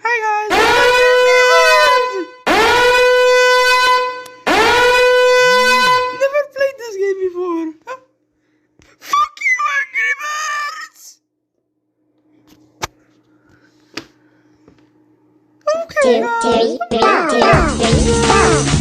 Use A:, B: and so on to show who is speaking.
A: Hi guys! Never played this game before! Fuck you, Angry Birds! Okay, guys!